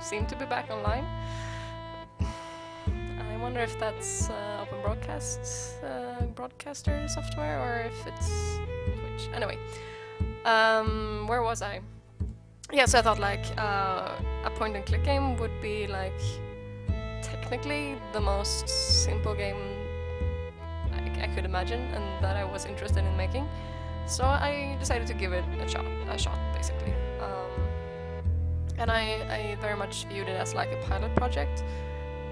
seem to be back online. I wonder if that's open broadcaster software or if it's Twitch. Anyway, where was I? Yeah, so I thought like a point and click game would be like technically the most simple game I could imagine and that I was interested in making. So I decided to give it a shot basically. And I very much viewed it as like a pilot project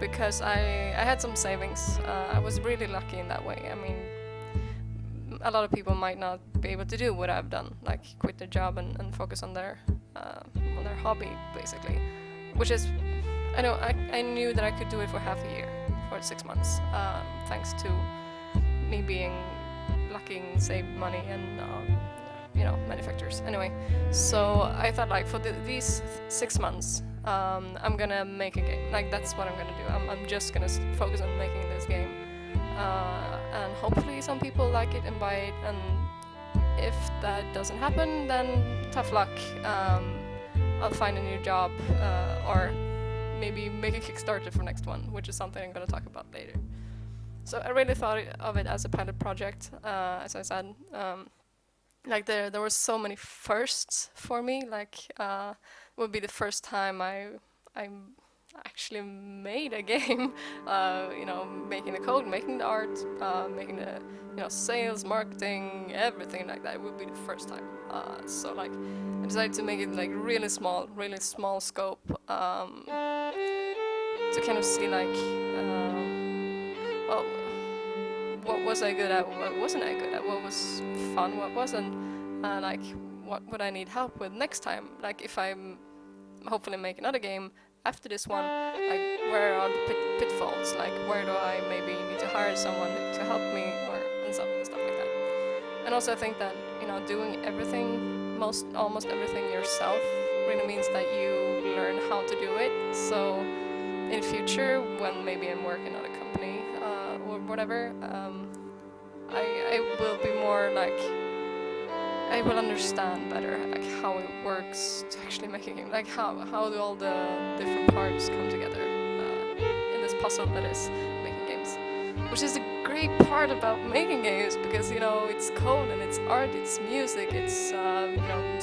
because I had some savings. I was really lucky in that way. I mean, a lot of people might not be able to do what I've done, like quit their job and focus on their hobby basically, which is, I knew that I could do it for half a year, for 6 months, thanks to me being lucky and saved money and many factors. Anyway, so I thought like for these 6 months, I'm gonna make a game. Like that's what I'm gonna do. I'm just gonna focus on making this game, and hopefully some people like it and buy it. And if that doesn't happen, then tough luck. I'll find a new job, or maybe make a Kickstarter for next one, which is something I'm gonna talk about later. So I really thought of it as a pilot project, as I said. Like there were so many firsts for me. Like it would be the first time I actually made a game. Making the code, making the art, making the sales, marketing, everything like that. It would be the first time. So like I decided to make it like really small scope, to kind of see like what was I good at, what wasn't I good at, what was fun, what wasn't, like what would I need help with next time, like if I'm hopefully make another game after this one, like where are the pitfalls, like where do I maybe need to hire someone to help me and stuff like that. And also I think that doing everything, almost everything yourself really means that you learn how to do it. So in future, when maybe I'm working at a company or whatever, I will be more like, I will understand better like how it works to actually make a game, like how do all the different parts come together in this puzzle that is making games, which is the great part about making games, because it's code and it's art, it's music, it's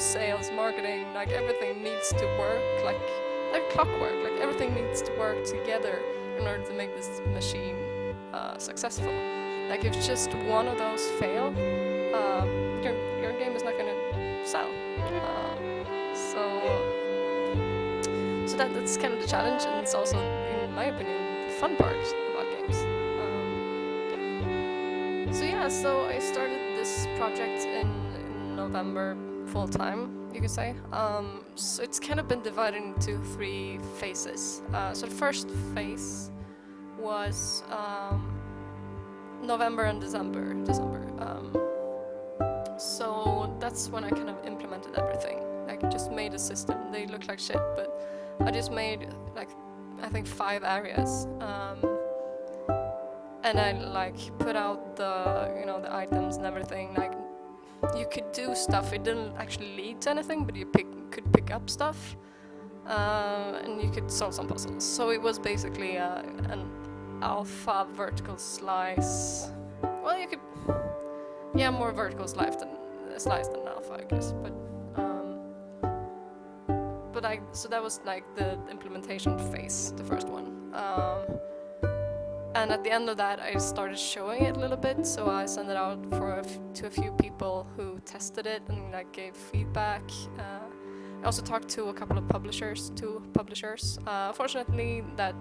sales, marketing, like everything needs to work like clockwork, like everything needs to work together in order to make this machine successful. Like if just one of those fail, your game is not gonna sell. So that's kind of the challenge, and it's also, in my opinion, the fun part about games. So I started this project in November full time, you could say. So it's kind of been divided into 3 phases. So the first phase was November and December. So that's when I kind of implemented everything. Like just made a system. They look like shit, but I just made like I think 5 areas. And I like put out the items and everything. Like you could do stuff. It didn't actually lead to anything, but you could pick up stuff, and you could solve some puzzles. So it was basically an alpha vertical slice. Well, you could, more vertical slice than alpha, I guess. So that was like the implementation phase, the first one. And at the end of that, I started showing it a little bit. So I sent it out to a few people who tested it and like gave feedback. I also talked to a couple of publishers. Fortunately, that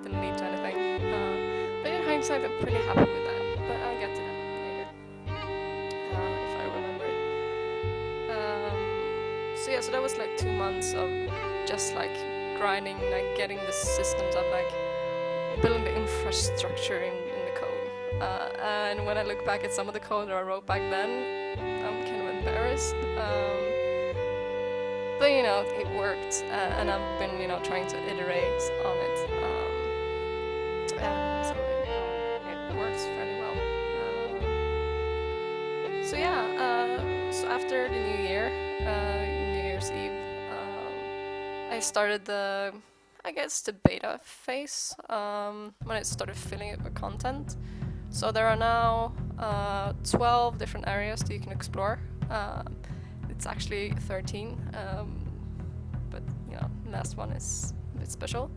didn't lead to anything. But in hindsight, I'm pretty happy with that. But I'll get to that later, if I remember it. So that was like 2 months of just like grinding, like getting the systems up, like building the infrastructure in the code. And when I look back at some of the code that I wrote back then, I'm kind of embarrassed. But it worked, and I've been trying to iterate on it. So it works fairly well. So after the New Year's Eve, I I started the, I guess, the beta phase when I started filling it with content. So there are now 12 different areas that you can explore. It's actually 13, but you know, last one is a bit special.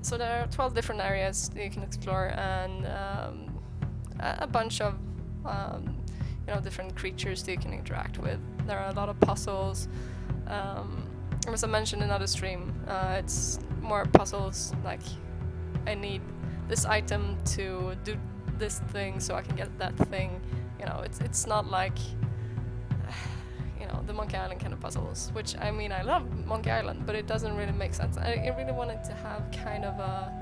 So there are 12 different areas that you can explore, and a bunch of you know, different creatures that you can interact with. There are a lot of puzzles. As I mentioned in another stream, it's more puzzles like I need this item to do this thing so I can get that thing. You know, it's not like you know, the Monkey Island kind of puzzles, which I mean, I love Monkey Island, but it doesn't really make sense. I really wanted to have kind of a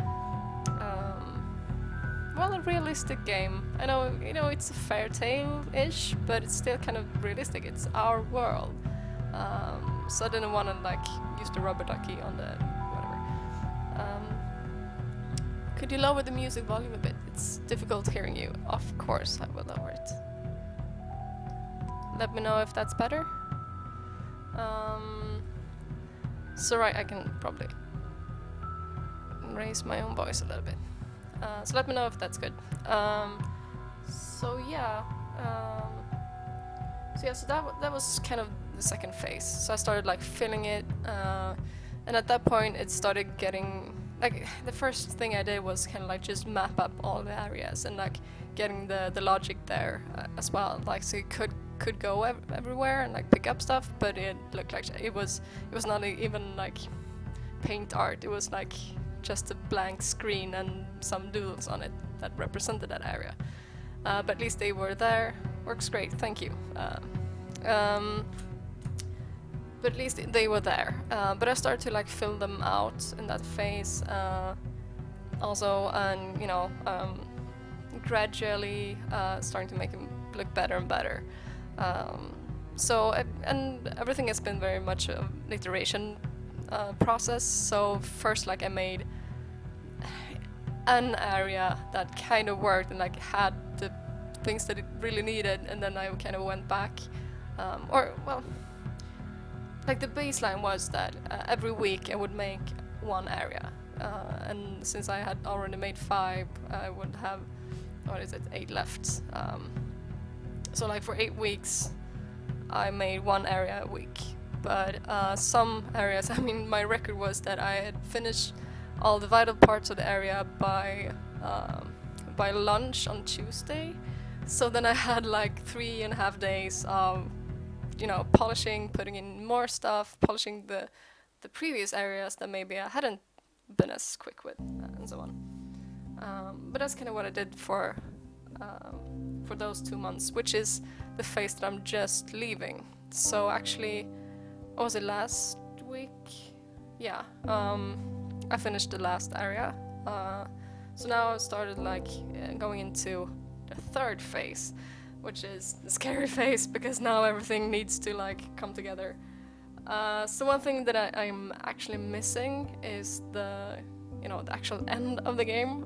well, a realistic game. I know, you know, it's a fairy tale-ish, but it's still kind of realistic. It's our world. So I didn't want to like use the rubber ducky on the whatever. Could you lower the music volume a bit? It's difficult hearing you. Of course I will lower it. Let me know if that's better. So right, I can probably raise my own voice a little bit. So let me know if that's good. So that was kind of the second phase. So I started like filling it, and at that point it started getting like, the first thing I did was kind of like just map up all the areas and like getting the logic there as well. Like, so you could go everywhere and like pick up stuff, but it looked like it was not even like paint art. It was like just a blank screen and some doodles on it that represented that area. But at least they were there. Works great, thank you. But at least they were there. But I started to like fill them out in that phase also, and you know, gradually starting to make them look better and better. And everything has been very much an iteration process. So first, like, I made an area that kind of worked and like had the things that it really needed, and then I kind of went back, like the baseline was that every week I would make one area, and since I had already made 5, I would have 8 left. So like for 8 weeks I made one area a week, but some areas, I mean, my record was that I had finished all the vital parts of the area by lunch on Tuesday. So then I had like 3.5 days of, you know, polishing, putting in more stuff, polishing the previous areas that maybe I hadn't been as quick with, and so on. But that's kind of what I did for those 2 months, which is the phase that I'm just leaving. So actually, what was it, last week? Yeah, I finished the last area. So now I started like going into the third phase, which is the scary phase, because now everything needs to like come together. So one thing that I'm actually missing is the actual end of the game.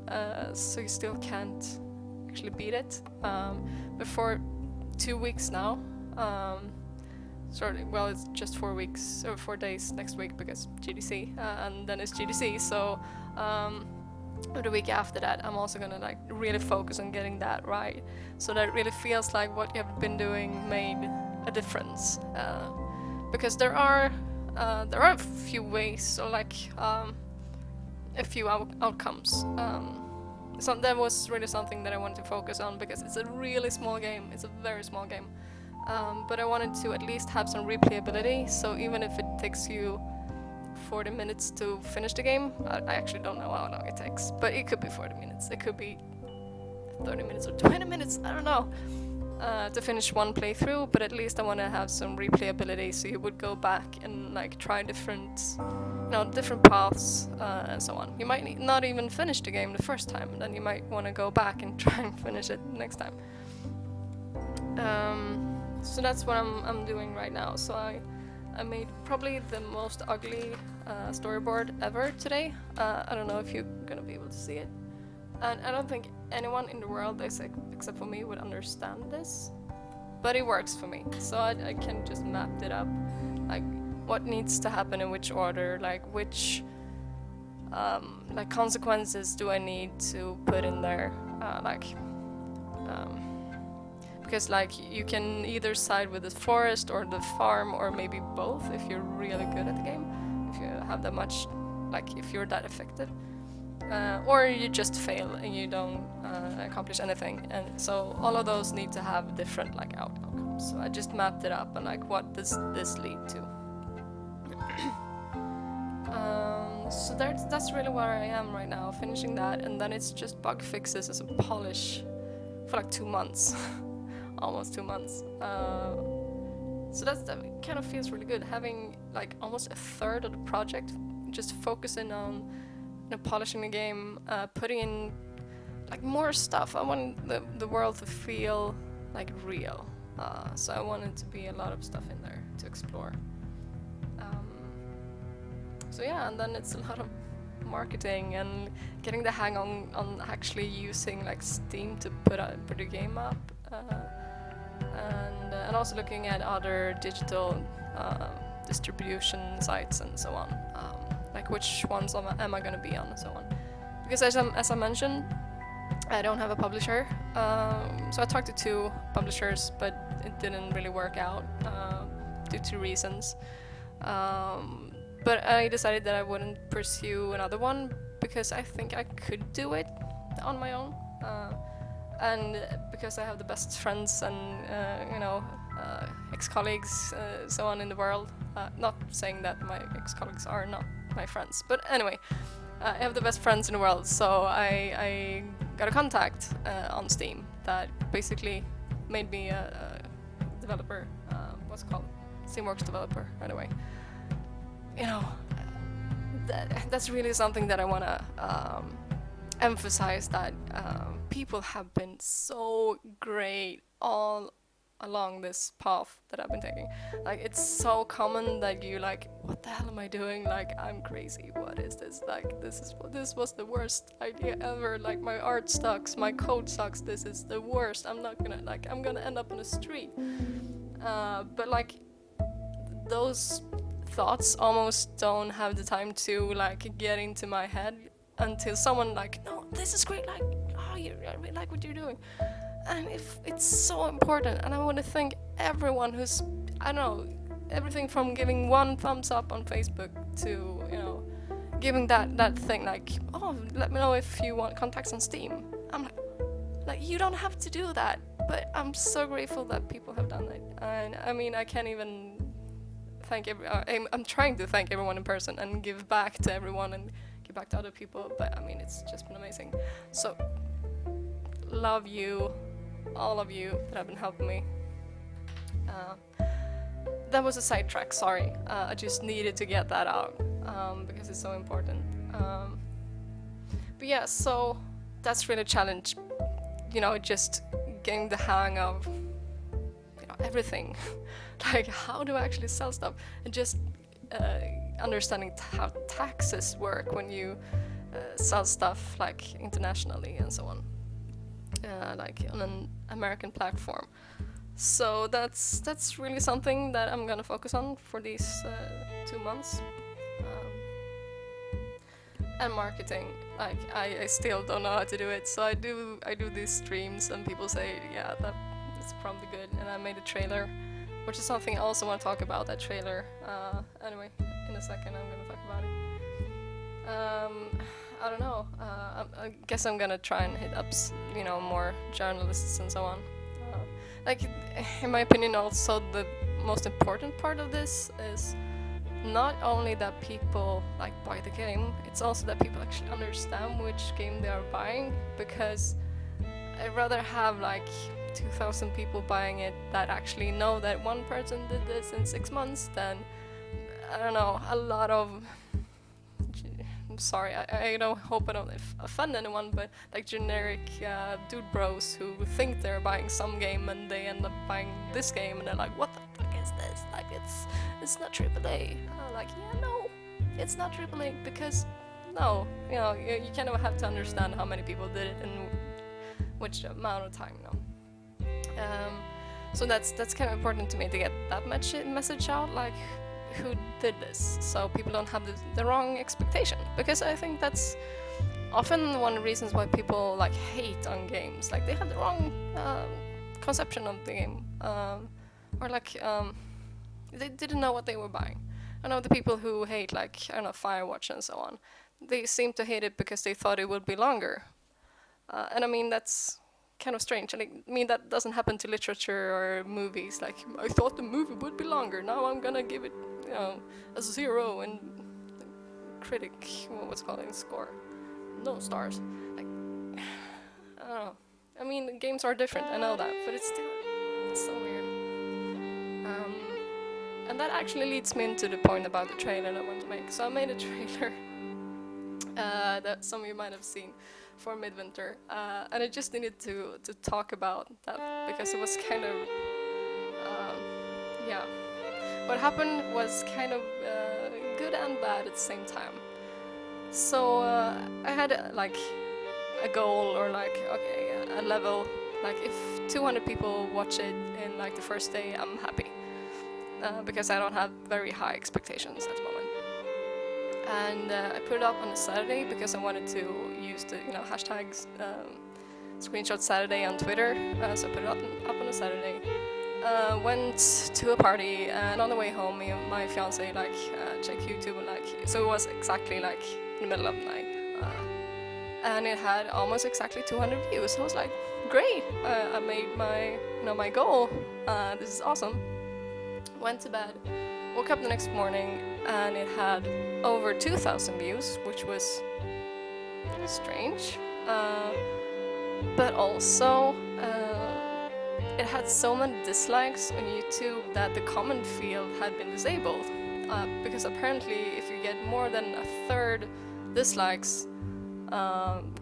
So you still can't actually beat it. But for 2 weeks now, it's just 4 weeks or 4 days next week because GDC, and then it's GDC. So the week after that, I'm also gonna like really focus on getting that right, so that it really feels like what you have been doing made a difference. Because there are a few ways, or like a few outcomes. So that was really something that I wanted to focus on, because it's a really small game. It's a very small game, but I wanted to at least have some replayability. So even if it takes you 40 minutes to finish the game, I actually don't know how long it takes, but it could be 40 minutes, it could be 30 minutes or 20 minutes, I don't know, to finish one playthrough. But at least I want to have some replayability, so you would go back and like try different paths, and so on. You might not even finish the game the first time, and then you might want to go back and try and finish it next time. So that's what I'm doing right now. So I made probably the most ugly storyboard ever today. I don't know if you're gonna be able to see it, and I don't think anyone in the world except for me would understand this, but it works for me. So I can just map it up like what needs to happen in which order, like which like consequences do I need to put in there, because like you can either side with the forest or the farm, or maybe both if you're really good at the game, if you have that much, like if you're that effective, or you just fail and you don't accomplish anything. And so all of those need to have different like outcomes. So I just mapped it up and like, what does this lead to? So that's really where I am right now, finishing that, and then it's just bug fixes as a polish for like 2 months, almost 2 months. So that kind of feels really good, having like almost a third of the project just focusing on polishing the game, putting in like more stuff. I want the world to feel like real, so I wanted to be a lot of stuff in there to explore. So yeah, and then it's a lot of marketing and getting the hang on actually using like Steam to put a game up, and also looking at other digital distribution sites and so on, like which ones am I going to be on and so on. Because as I mentioned, I don't have a publisher, so I talked to 2 publishers, but it didn't really work out due to reasons. But I decided that I wouldn't pursue another one because I think I could do it on my own, and because I have the best friends and ex-colleagues, so on in the world. Not saying that my ex-colleagues are not my friends, but anyway, I have the best friends in the world. So I got a contact on Steam that basically made me a developer. What's it called? Steamworks developer. Anyway. That's really something that I want to emphasize, that people have been so great all along this path that I've been taking. Like, it's so common that you like, what the hell am I doing? Like, I'm crazy. What is this? Like, this was the worst idea ever. Like, my art sucks. My code sucks. This is the worst. I'm gonna end up on the street. But like, those thoughts almost don't have the time to like get into my head until someone like, no, this is great, like, oh, I really like what you're doing. And if it's so important, and I want to thank everyone who's, I don't know, everything from giving 1 thumbs up on Facebook to, giving that thing like, oh, let me know if you want contacts on Steam. I'm like, you don't have to do that, but I'm so grateful that people have done it. And I mean, I can't even thank I'm trying to thank everyone in person and give back to everyone and give back to other people, but I mean, it's just been amazing. So love you, all of you that have been helping me. That was a sidetrack, sorry. I just needed to get that out because it's so important. But yeah, so that's really a challenge, just getting the hang of everything. Like, how do I actually sell stuff? And just understanding how taxes work when you sell stuff like internationally and so on, like on an American platform. So that's really something that I'm gonna focus on for these 2 months. And marketing, like I still don't know how to do it. So I do these streams and people say, yeah, that's probably good. And I made a trailer, which is something I also want to talk about, that trailer. Anyway, in a second I'm going to talk about it. I don't know. I guess I'm going to try and hit up, more journalists and so on. Like, in my opinion, also the most important part of this is not only that people like buy the game, it's also that people actually understand which game they are buying, because I'd rather have like 2,000 people buying it that actually know that one person did this in 6 months than, I don't know, a lot of, I'm sorry, I don't hope I don't offend anyone, but like generic dude bros who think they're buying some game and they end up buying this game and they're like, what the fuck is this? Like, it's not AAA. Like, yeah, no, it's not AAA, because no, you kind of have to understand how many people did it and which amount of time, So that's kind of important to me, to get that much message out. Like, who did this, so people don't have the wrong expectation. Because I think that's often one of the reasons why people like hate on games. Like they have the wrong conception of the game, or like they didn't know what they were buying. I know the people who hate like, I don't know, Firewatch and so on. They seem to hate it because they thought it would be longer. And I mean, that's kind of strange. And I mean, that doesn't happen to literature or movies. Like, I thought the movie would be longer. Now I'm gonna give it, a 0 and critic, what's it called, in score. No stars. Like, I don't know. I mean, games are different, I know that, but it's so weird. And that actually leads me into the point about the trailer I want to make. So I made a trailer that some of you might have seen for Midvinter, and I just needed to talk about that because it was kind of, yeah. What happened was kind of good and bad at the same time. So I had like a goal, or like, okay, a level, like if 200 people watch it in like the first day, I'm happy. Because I don't have very high expectations at the moment. And I put it up on a Saturday because I wanted to use the hashtags screenshot Saturday on Twitter. So I put it up on a Saturday. Went to a party, and on the way home, me and my fiance checked YouTube, and so it was exactly like in the middle of the night, and it had almost exactly 200 views. So I was like, great! I made my goal. This is awesome. Went to bed, woke up the next morning, and it had over 2,000 views, which was strange. But also, it had so many dislikes on YouTube that the comment field had been disabled. Because apparently, if you get more than a third dislikes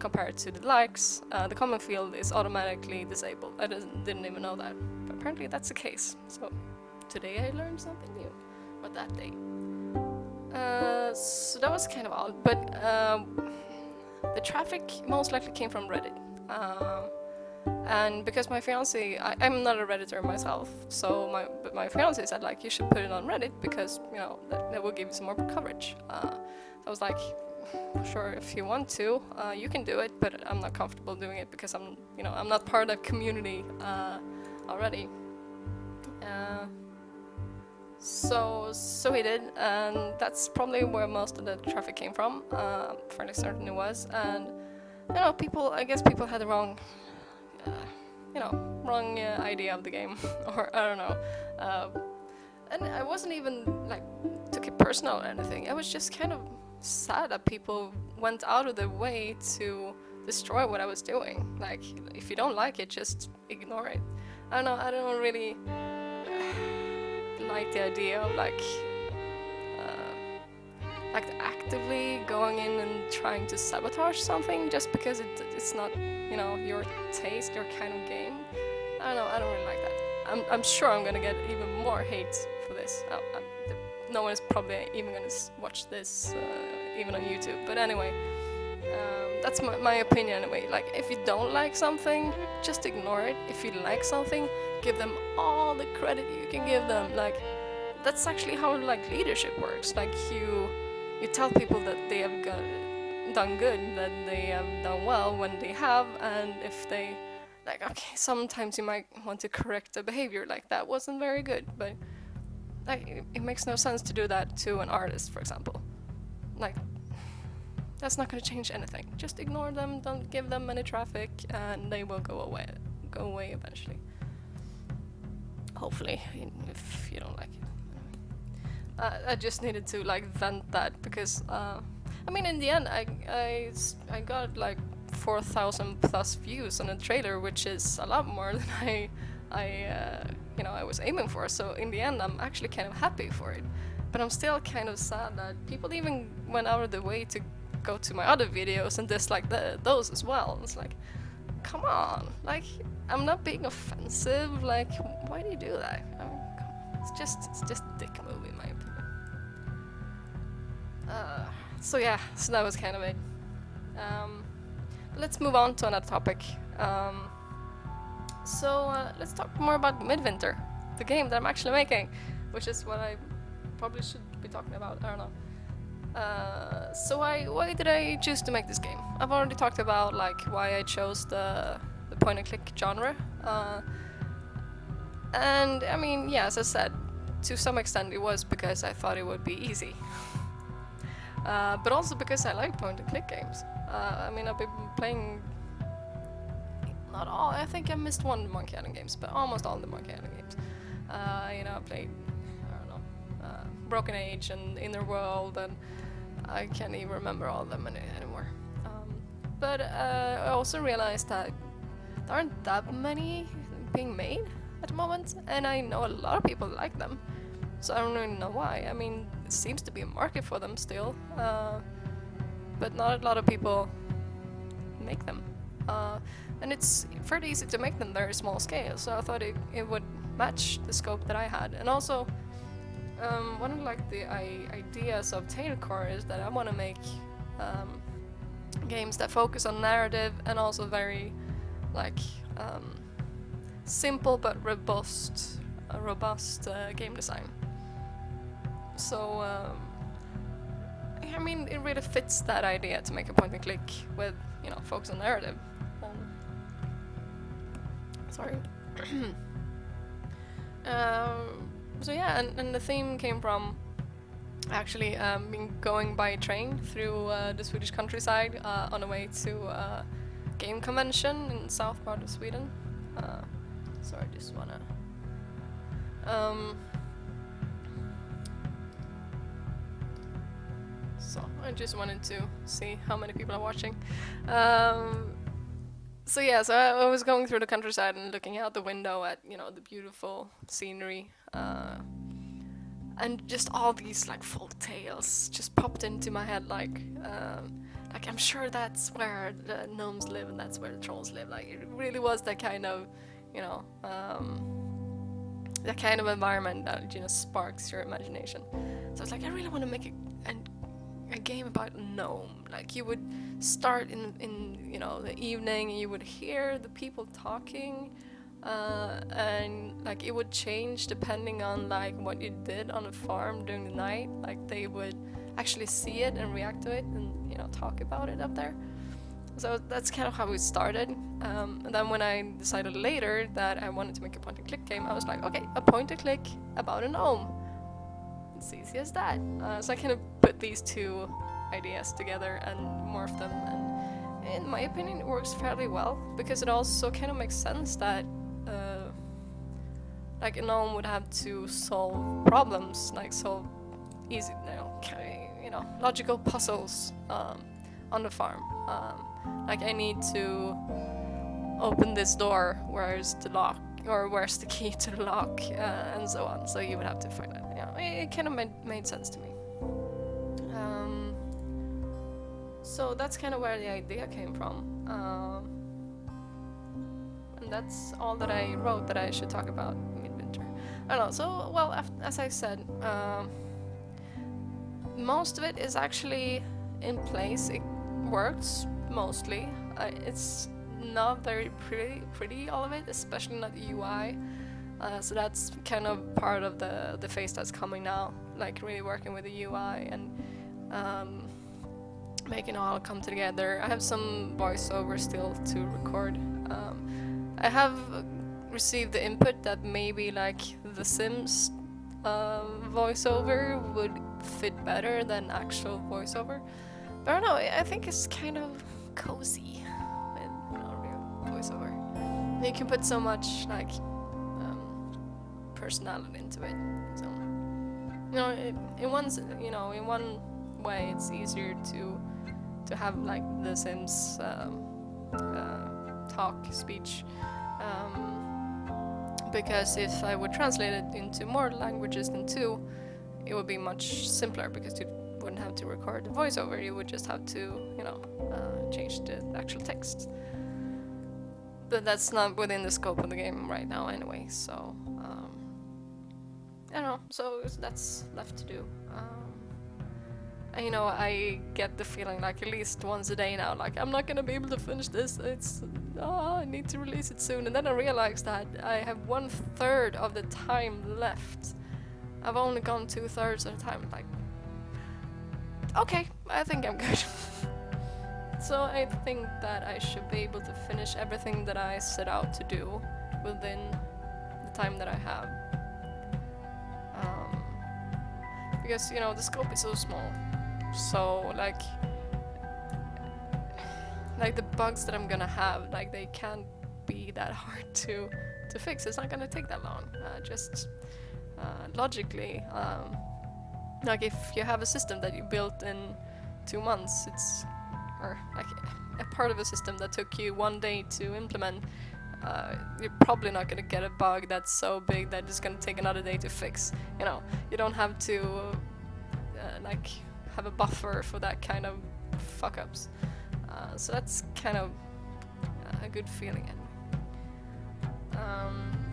compared to the likes, the comment field is automatically disabled. I didn't even know that, but apparently that's the case. So today I learned something new, or that day. So that was kind of odd, but the traffic most likely came from Reddit. And because my fiance, I'm not a Redditor myself, so my fiance said like, you should put it on Reddit because that will give you some more coverage. I was like, sure, if you want to, you can do it, but I'm not comfortable doing it because I'm not part of the community already. So he did, and that's probably where most of the traffic came from. Fairly certain it was, and I guess people had the wrong idea of the game, or I don't know. And I wasn't even took it personal or anything. I was just kind of sad that people went out of their way to destroy what I was doing. Like, if you don't like it, just ignore it. I don't know. I don't really like the idea of actively going in and trying to sabotage something just because it's not your taste, your kind of game. I don't know. I don't really like that. I'm sure I'm gonna get even more hate for this. No one is probably even gonna watch this even on YouTube. But anyway, that's my opinion anyway. Like, if you don't like something, just ignore it. If you like something, give them all the credit you can give them. Like, that's actually how leadership works. Like, you tell people that they have done good, that they have done well when they have, and if they okay, sometimes you might want to correct the behavior, like that wasn't very good, but it makes no sense to do that to an artist, for example. Like, that's not going to change anything. Just ignore them, don't give them any traffic, and they will go away eventually. Hopefully, if you don't like it. I just needed to vent that because in the end I got 4,000 plus views on a trailer, which is a lot more than I was aiming for. So in the end, I'm actually kind of happy for it, but I'm still kind of sad that people even went out of the way to go to my other videos and dislike those as well. It's like, come on, I'm not being offensive. Why do you do that? It's just a dick move in my opinion. So that was kind of it. Let's move on to another topic. Let's talk more about Midvinter, the game that I'm actually making, which is what I probably should be talking about. I don't know. So why did I choose to make this game? I've already talked about like why I chose the point and click genre. And I mean, yeah, as I said, to some extent it was because I thought it would be easy. But also because I like point and click games. I mean, I've been playing not all. I think I missed one Monkey Island games, but almost all the Monkey Island games. You know, I played, I don't know, Broken Age and Inner World, and I can't even remember all of them anymore. But I also realized that there aren't that many being made at the moment, and I know a lot of people like them. So I don't really know why. I mean, it seems to be a market for them still, but not a lot of people make them. And it's fairly easy to make them very small scale, so I thought it would match the scope that I had. And also, one of like the ideas of Tailcore is that I want to make games that focus on narrative and also very like simple but robust game design. So I mean, it really fits that idea to make a point and click with, you know, focus on narrative. Sorry. So yeah, and the theme came from actually going by train through the Swedish countryside on the way to a game convention in south part of Sweden. So I just wanna so I just wanted to see how many people are watching. So yeah, so I was going through the countryside and looking out the window at, you know, the beautiful scenery, and just all these like folk tales just popped into my head, like I'm sure that's where the gnomes live and that's where the trolls live. Like it really was that kind of, you know, that kind of environment that, you know, sparks your imagination. So it's like I really want to make a game about a gnome. Like you would start in you know, the evening, and you would hear the people talking, and like it would change depending on like what you did on the farm during the night. Like they would actually see it and react to it and, you know, talk about it up there. So that's kind of how it started. And then when I decided later that I wanted to make a point and click game, I was like, okay, a point and click about a gnome. It's easy as that. So I kind of put these two ideas together and morphed them, and in my opinion it works fairly well, because it also kind of makes sense that like a gnome would have to solve problems, like solve easy, you know, logical puzzles on the farm. Like I need to open this door, where's the lock, or where's the key to the lock, and so on. So you would have to find that. You know, it kind of made sense to me. So that's kind of where the idea came from. And that's all that I wrote that I should talk about Midvinter. I don't know. So, well, as I said, most of it is actually in place. It works mostly. It's not very pretty, all of it, especially not the UI. So that's kind of part of the phase that's coming now, like really working with the UI and making it all come together. I have some voiceover still to record. I have received the input that maybe like the Sims voiceover would fit better than actual voiceover. But I don't know, I think it's kind of cozy with, you know, real voiceover. You can put so much like personality into it. So, you know, in one way, it's easier to have like the Sims speech, because if I would translate it into more languages than 2, it would be much simpler, because you wouldn't have to record the voiceover. You would just have to, you know, change the actual text. But that's not within the scope of the game right now anyway, so I don't know, so that's left to do. And, you know, I get the feeling like at least once a day now, like I'm not gonna be able to finish this, I need to release it soon. And then I realized that I have 1/3 of the time left I've only gone 2/3 of the time. Like, okay, I think I'm good. So I think that I should be able to finish everything that I set out to do within the time that I have. Because, you know, the scope is so small. So, like the bugs that I'm gonna have, like, they can't be that hard to fix. It's not gonna take that long. Just logically, like, if you have a system that you built in 2 months, or like a part of a system that took you 1 day to implement, you're probably not gonna get a bug that's so big that it's gonna take another day to fix. You know, you don't have to like have a buffer for that kind of fuck ups. So that's kind of a good feeling.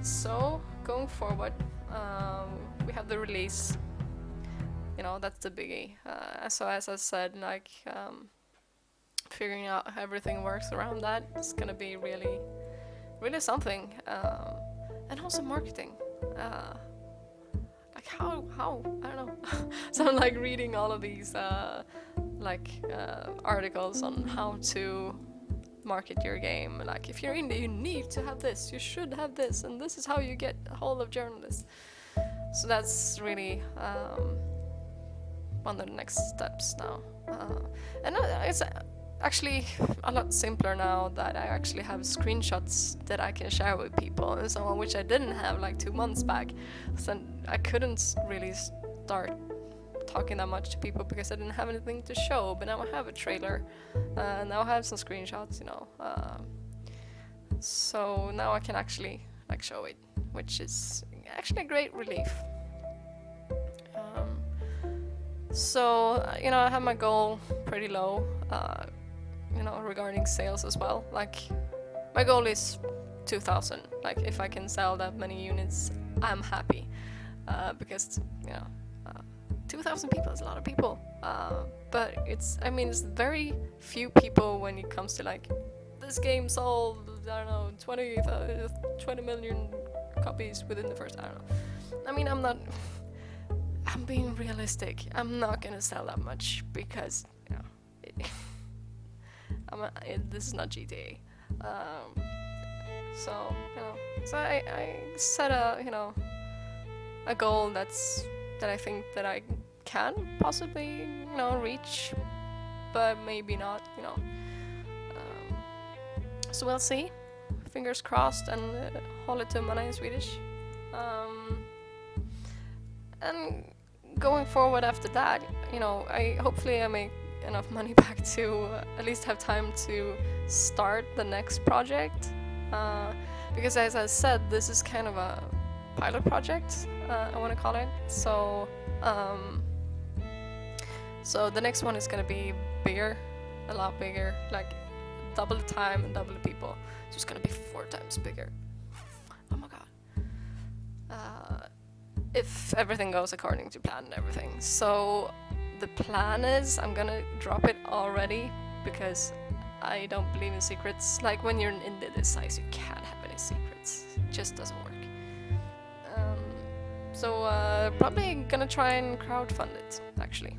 So going forward, we have the release. You know, that's the biggie. So as I said, like, figuring out how everything works around that is gonna be really, really something. And also marketing. Like how I don't know. So I'm like reading all of these articles on how to market your game. Like, if you're indie, you need to have this, you should have this, and this is how you get a hold of journalists. So that's really one of the next steps now. And it's actually a lot simpler now that I actually have screenshots that I can share with people, and so on, which I didn't have like 2 months back. So I couldn't really start talking that much to people because I didn't have anything to show. But now I have a trailer, now I have some screenshots, you know. So now I can actually like show it, which is actually a great relief. So you know, I have my goal pretty low, you know, regarding sales as well. Like, my goal is 2,000. Like, if I can sell that many units, I'm happy, because, you know, 2,000 people is a lot of people. But it's very few people when it comes to like, this game sold, I don't know, 20 million copies within the first, I don't know. I mean, I'm being realistic. I'm not gonna sell that much because, you know, this is not GTA. So, you know, so I set a goal that I think that I can possibly, you know, reach, but maybe not, you know. So we'll see. Fingers crossed, and håller tummarna in Swedish. And going forward after that, you know, hopefully I make enough money back to at least have time to start the next project. Because as I said, this is kind of a pilot project, I want to call it. So the next one is going to be bigger, a lot bigger, like double the time and double the people. So it's going to be 4 times bigger. Oh my god. If everything goes according to plan and everything. So the plan is I'm gonna drop it already because I don't believe in secrets. Like, when you're in indie this size, you can't have any secrets. It just doesn't work. So probably gonna try and crowdfund it, actually.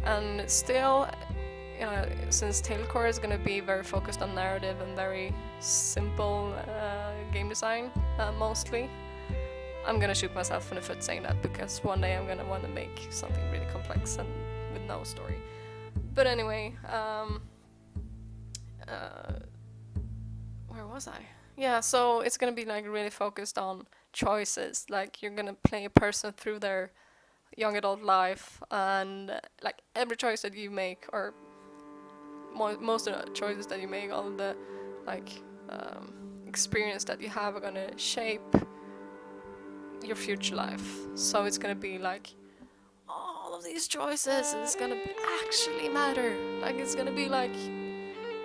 And still, you know, since Tailcore is gonna be very focused on narrative and very simple game design, mostly, I'm gonna shoot myself in the foot saying that, because one day I'm gonna want to make something really complex and with no story. But anyway, where was I? Yeah, so it's gonna be like really focused on choices. Like, you're gonna play a person through their young adult life, and like every choice that you make, or most of the choices that you make, all of the like experience that you have are gonna shape your future life. So it's gonna be like all of these choices is gonna actually matter. Like, it's gonna be like,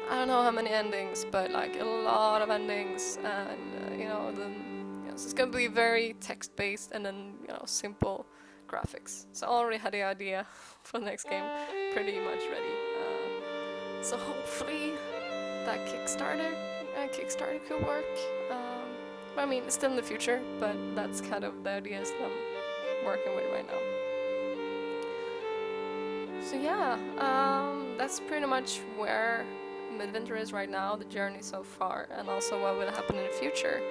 I don't know how many endings, but like a lot of endings, and you know, so it's gonna be very text based, and then, you know, simple graphics. So I already had the idea for the next game pretty much ready. So hopefully that Kickstarter could work. I mean, it's still in the future, but that's kind of the idea. working with right now. So yeah, that's pretty much where Midvinter is right now, the journey so far, and also what will happen in the future.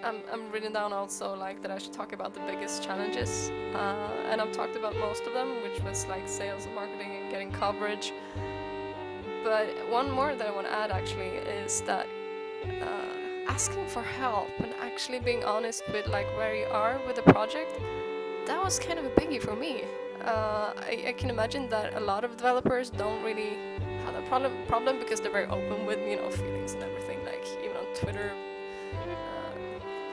I'm written down also like that I should talk about the biggest challenges, and I've talked about most of them, which was like sales and marketing and getting coverage. But one more that I want to add actually is that asking for help and actually being honest with like where you are with the project, that was kind of a biggie for me. I can imagine that a lot of developers don't really have that problem because they're very open with, you know, feelings and everything, like even on Twitter,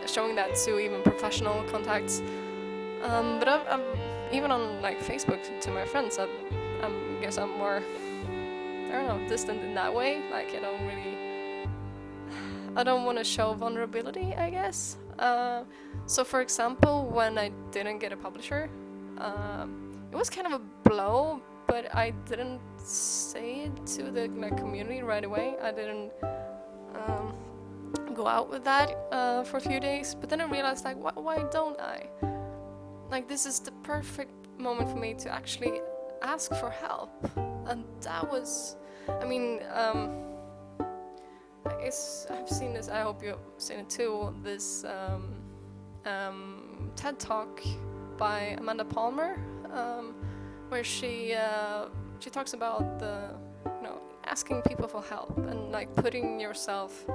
showing that to even professional contacts. But I'm even on like Facebook to my friends, I guess I'm more, I don't know, distant in that way. Like I don't want to show vulnerability, I guess. So for example, when I didn't get a publisher, it was kind of a blow, but I didn't say it to the like community right away. I didn't go out with that for a few days, but then I realized like, why don't I? Like, this is the perfect moment for me to actually ask for help, and that was, I mean, I guess I've seen this, I hope you've seen it too, this TED Talk by Amanda Palmer, where she talks about the, you know, asking people for help and like putting yourself,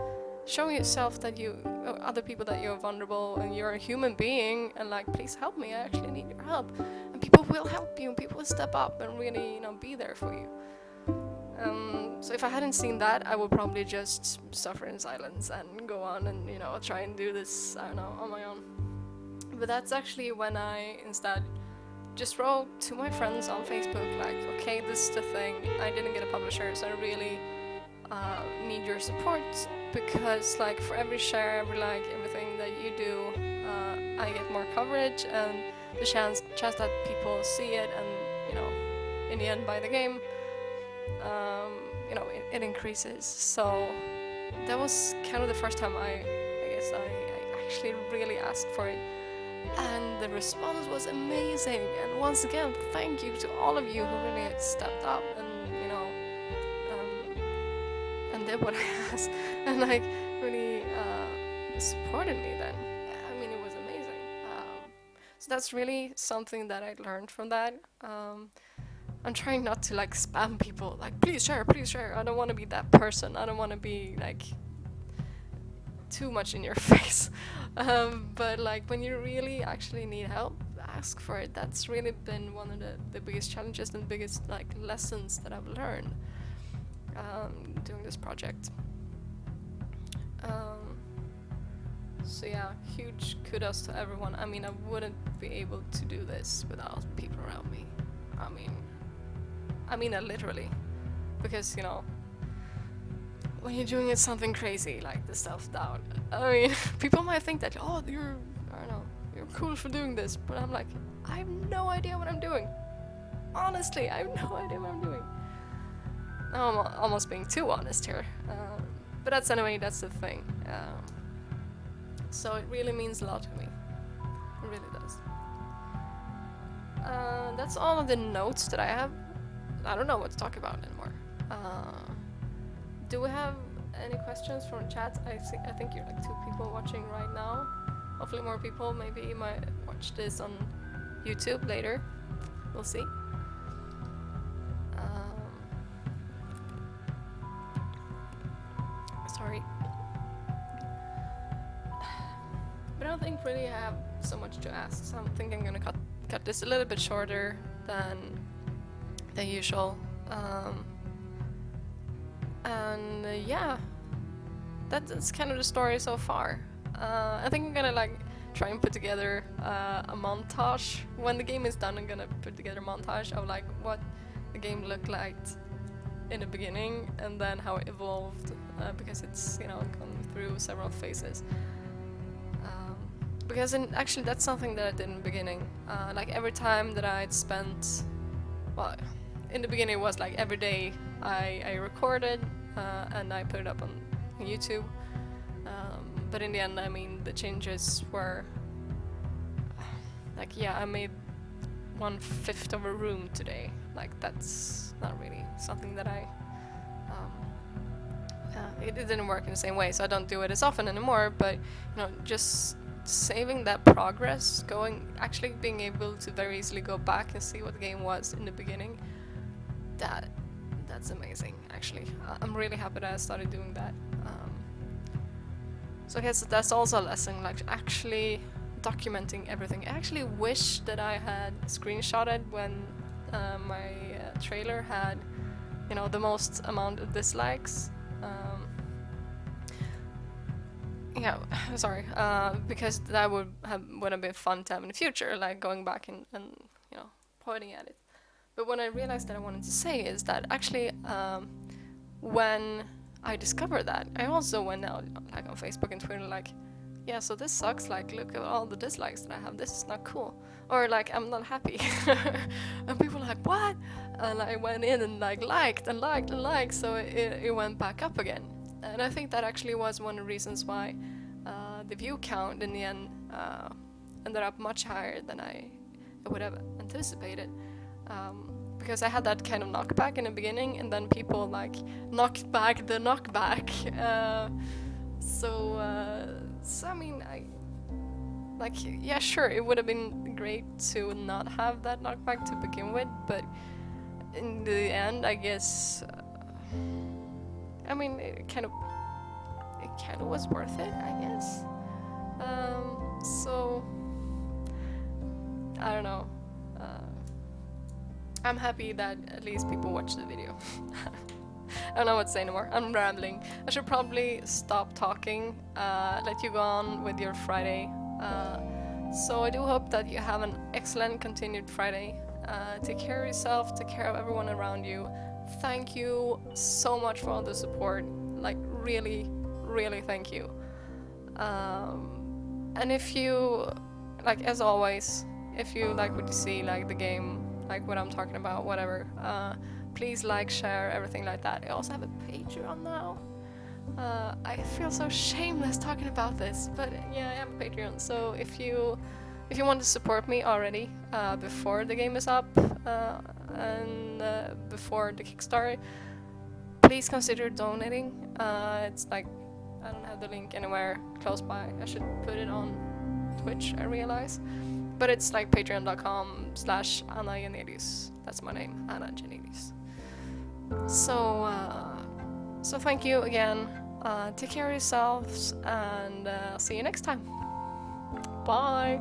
showing yourself that you, other people, that you're vulnerable and you're a human being, and like, please help me, I actually need your help, and people will help you and people will step up and really, you know, be there for you. So if I hadn't seen that, I would probably just suffer in silence and go on and, you know, try and do this, I don't know, on my own. But that's actually when I instead just wrote to my friends on Facebook, like, okay, this is the thing, I didn't get a publisher, so I really need your support, because like for every share, every like, everything that you do, I get more coverage, and the chance that people see it and, you know, in the end buy the game, you know, it increases. So that was kind of the first time I guess I actually really asked for it, and the response was amazing. And once again, thank you to all of you who really stepped up and, you know, and did what I asked, and like really supported me then. I mean, it was amazing. So that's really something that I learned from that. I'm trying not to like spam people, like, please share, please share. I don't want to be that person. I don't want to be like too much in your face. But like when you really actually need help, ask for it. That's really been one of the biggest challenges and biggest like lessons that I've learned doing this project. So yeah, huge kudos to everyone. I mean, I wouldn't be able to do this without people around me. I mean that literally, because, you know, when you're doing something crazy like the self-doubt, I mean, people might think that, oh, you're, I don't know, you're cool for doing this, but I'm like, I have no idea what I'm doing. Honestly, I have no idea what I'm doing. I'm almost being too honest here, but that's the thing. So it really means a lot to me. It really does. That's all of the notes that I have. I don't know what to talk about anymore. Do we have any questions from chat? I think you're like 2 people watching right now. Hopefully more people. Maybe you might watch this on YouTube later. We'll see. Sorry. But I don't think really I have so much to ask, so I think I'm gonna cut this a little bit shorter than usual. Yeah, that's kind of the story so far. I think I'm gonna like try and put together a montage. When the game is done, I'm gonna put together a montage of like what the game looked like in the beginning and then how it evolved, because it's, you know, gone through several phases. Because actually that's something that I did in the beginning. Like every time that I'd spent, well, in the beginning it was like every day I recorded and I put it up on YouTube. But in the end, I mean, the changes were like, yeah, I made 1/5 of a room today. Like, that's not really something that it didn't work in the same way, so I don't do it as often anymore. But just saving that progress, actually being able to very easily go back and see what the game was in the beginning, that's amazing. Actually, I'm really happy that I started doing that. So I guess that's also a lesson, like actually documenting everything. I actually wish that I had screenshotted when my trailer had, the most amount of dislikes. Yeah, sorry, because that would have been fun to have in the future, like going back and pointing at it. But what I realized that I wanted to say is that actually, when I discovered that, I also went out like on Facebook and Twitter, like, yeah, so this sucks, like, look at all the dislikes that I have, this is not cool, or like, I'm not happy. And people were like, what? And I went in and like liked, so it went back up again. And I think that actually was one of the reasons why the view count in the end ended up much higher than I would have anticipated. Because I had that kind of knockback in the beginning, and then people like knocked back the knockback. So I mean, yeah, sure, it would have been great to not have that knockback to begin with, but in the end, I guess, I mean, it kind of was worth it, I guess. So I don't know. I'm happy that at least people watch the video. I don't know what to say anymore. I'm rambling. I should probably stop talking, let you go on with your Friday. So I do hope that you have an excellent continued Friday. Take care of yourself, take care of everyone around you. Thank you so much for all the support. Like, really, really thank you. And if you, like, as always, if you like what you see, like the game, like what I'm talking about, whatever, please like, share, everything like that. I also have a Patreon now. I feel so shameless talking about this, but yeah, I have a Patreon. So if you want to support me already before the game is up and before the Kickstarter, please consider donating. It's like, I don't have the link anywhere close by. I should put it on Twitch, I realize. But it's like patreon.com/Anna Janelius. That's my name, Anna Janelius. So thank you again. Take care of yourselves, and see you next time. Bye.